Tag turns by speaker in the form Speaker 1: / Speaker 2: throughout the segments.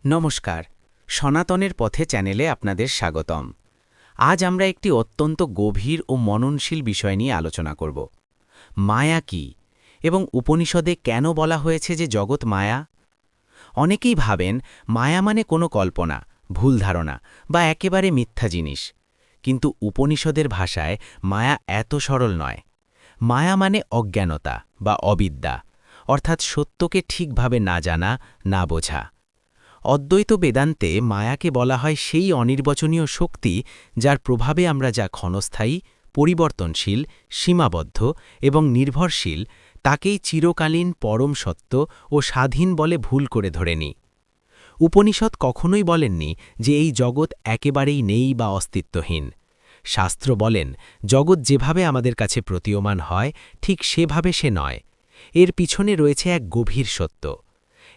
Speaker 1: নমস্কার, সনাতনের পথে চ্যানেলে আপনাদের স্বাগতম। আজ আমরা একটি অত্যন্ত গভীর ও মননশীল বিষয় নিয়ে আলোচনা করব। মায়া কি এবং উপনিষদে কেন বলা হয়েছে যে জগৎ মায়া? অনেকেই ভাবেন মায়া মানে কোনো কল্পনা, ভুল ধারণা বা একেবারে মিথ্যা জিনিস। কিন্তু উপনিষদের ভাষায় মায়া এত সরল নয়। মায়া মানে অজ্ঞানতা বা অবিদ্যা, অর্থাৎ সত্যকে ঠিকভাবে না জানা, না বোঝা। অদ্বৈত বেদান্তে মায়াকে বলা হয় সেই অনির্বচনীয় শক্তি যার প্রভাবে আমরা যা ক্ষণস্থায়ী, পরিবর্তনশীল, সীমাবদ্ধ এবং নির্ভরশীল তাকেই চিরকালীন পরম সত্য ও স্বাধীন বলে ভুল করে ধরে নিই। উপনিষদ কখনোই বলেননি যে এই জগৎ একেবারেই নেই বা অস্তিত্বহীন। শাস্ত্র বলেন জগৎ যেভাবে আমাদের কাছে প্রতীয়মান হয় ঠিক সেভাবে সে নয়। এর পিছনে রয়েছে এক গভীর সত্য।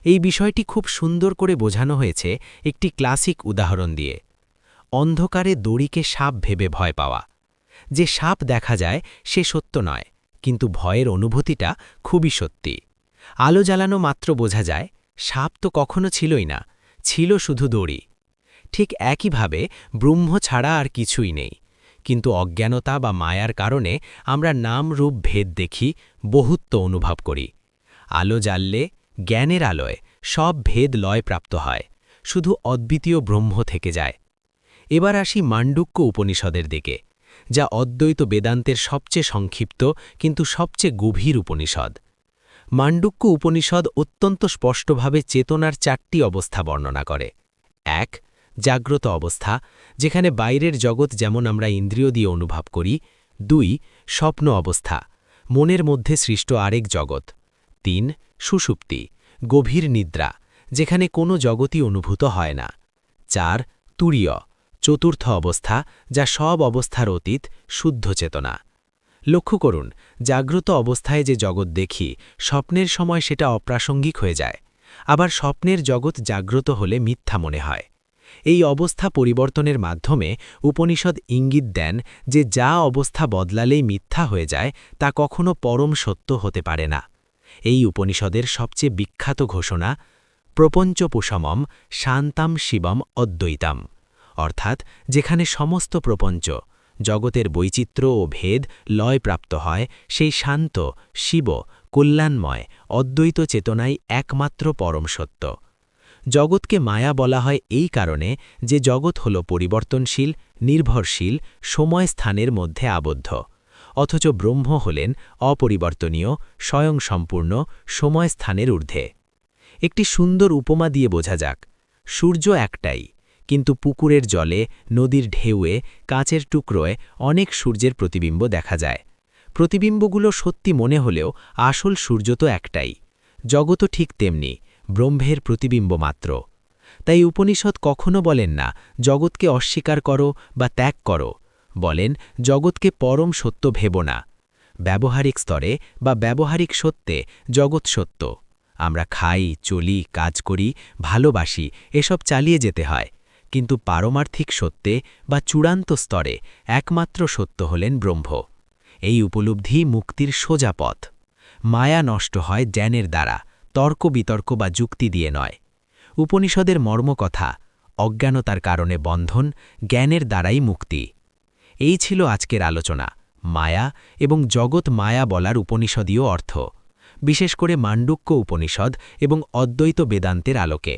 Speaker 1: এই বিষয়টি খুব সুন্দর করে বোঝানো হয়েছে একটি ক্লাসিক উদাহরণ দিয়ে। অন্ধকারে দড়িকে সাপ ভেবে ভয় পাওয়া। যে সাপ দেখা যায় সে সত্য নয়, কিন্তু ভয়ের অনুভূতিটা খুবই সত্যি। আলো জ্বালানো মাত্র বোঝা যায় সাপ তো কখনো ছিলই না, ছিল শুধু দড়ি। ঠিক একইভাবে ব্রহ্ম ছাড়া আর কিছুই নেই, কিন্তু অজ্ঞানতা বা মায়ার কারণে আমরা নাম রূপ ভেদ দেখি, বহুত্ব অনুভব করি। আলো জ্বাললে, জ্ঞানের আলোয় সব ভেদ লয় প্রাপ্ত হয়, শুধু অদ্বিতীয় ব্রহ্ম থেকে যায়। এবার আসি মান্ডুক্য উপনিষদের দিকে, যা অদ্বৈত বেদান্তের সবচেয়ে সংক্ষিপ্ত কিন্তু সবচেয়ে গভীর উপনিষদ। মান্ডুক্য উপনিষদ অত্যন্ত স্পষ্টভাবে চেতনার 4টি অবস্থা বর্ণনা করে। 1. জাগ্রত অবস্থা, যেখানে বাইরের জগৎ যেমন আমরা ইন্দ্রিয় দিয়ে অনুভব করি। 2. স্বপ্ন অবস্থা, মনের মধ্যে সৃষ্ট আরেক জগৎ। 3. সুষুপ্তি, গভীর নিদ্রা, যেখানে কোনো জগতই অনুভূত হয় না। 4. তুরীয়, চতুর্থ অবস্থা, যা সব অবস্থার অতীত, শুদ্ধ চেতনা। লক্ষ্য করুন, জাগ্রত অবস্থায় যে জগৎ দেখি, স্বপ্নের সময় সেটা অপ্রাসঙ্গিক হয়ে যায়। আবার স্বপ্নের জগৎ জাগ্রত হলে মিথ্যা মনে হয়। এই অবস্থা পরিবর্তনের মাধ্যমে উপনিষদ ইঙ্গিত দেন যে যা অবস্থা বদলালেই মিথ্যা হয়ে যায় তা কখনো পরম সত্য হতে পারে না। এই উপনিষদের সবচেয়ে বিখ্যাত ঘোষণা প্রপঞ্চপোষমম শান্তাম শিবম অদ্বৈতাম, অর্থাৎ যেখানে সমস্ত প্রপঞ্চ, জগতের বৈচিত্র্য ও ভেদ লয়প্রাপ্ত হয়, সেই শান্ত, শিব, কল্যাণময় অদ্বৈত চেতনাই একমাত্র পরম সত্য। জগৎকে মায়া বলা হয় এই কারণে যে জগৎ হল পরিবর্তনশীল, নির্ভরশীল, সময় স্থানের মধ্যে আবদ্ধ। অথচ ব্রহ্ম হলেন অপরিবর্তনীয়, স্বয়ংসম্পূর্ণ, সময় স্থানের ঊর্ধ্বে। একটি সুন্দর উপমা দিয়ে বোঝা যাক। সূর্য একটাই, কিন্তু পুকুরের জলে, নদীর ঢেউয়ে, কাঁচের টুকরোয় অনেক সূর্যের প্রতিবিম্ব দেখা যায়। প্রতিবিম্বগুলো সত্যি মনে হলেও আসল সূর্য তো একটাই। জগৎও ঠিক তেমনি, ব্রহ্মের প্রতিবিম্ব মাত্র। তাই উপনিষদ কখনো বলেন না জগৎকে অস্বীকার করো বা ত্যাগ করো, বলেন জগৎকে পরম সত্য ভেব না। ব্যবহারিক স্তরে বা ব্যবহারিক সত্যে জগৎ সত্য। আমরা খাই, চলি, কাজ করি, ভালোবাসি, এসব চালিয়ে যেতে হয়। কিন্তু পারমার্থিক সত্যে বা চূড়ান্ত স্তরে একমাত্র সত্য হলেন ব্রহ্ম। এই উপলব্ধি মুক্তির সোজা পথ। মায়া নষ্ট হয় জ্ঞানের দ্বারা, তর্ক বিতর্ক বা যুক্তি দিয়ে নয়। উপনিষদের মর্মকথা, অজ্ঞানতার কারণে বন্ধন, জ্ঞানের দ্বারাই মুক্তি। এই ছিল আজকের আলোচনা, মায়া এবং জগৎ মায়া বলার উপনিষদীয় অর্থ, বিশেষ করে মান্ডুক্য উপনিষদ এবং অদ্বৈত বেদান্তের আলোকে।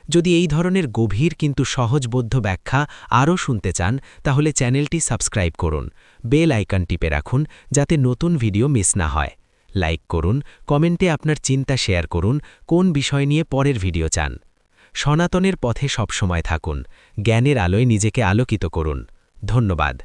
Speaker 1: যদি এই ধরনের গভীর কিন্তু সহজবোধ্য ব্যাখ্যা আরও শুনতে চান, তাহলে চ্যানেলটি সাবস্ক্রাইব করুন, বেল আইকন টিপে রাখুন যাতে নতুন ভিডিও মিস না হয়। লাইক করুন, কমেন্টে আপনার চিন্তা শেয়ার করুন, কোন বিষয় নিয়ে পরের ভিডিও চান। সনাতনের পথে সবসময় থাকুন, জ্ঞানের আলোয় নিজেকে আলোকিত করুন। ধন্যবাদ।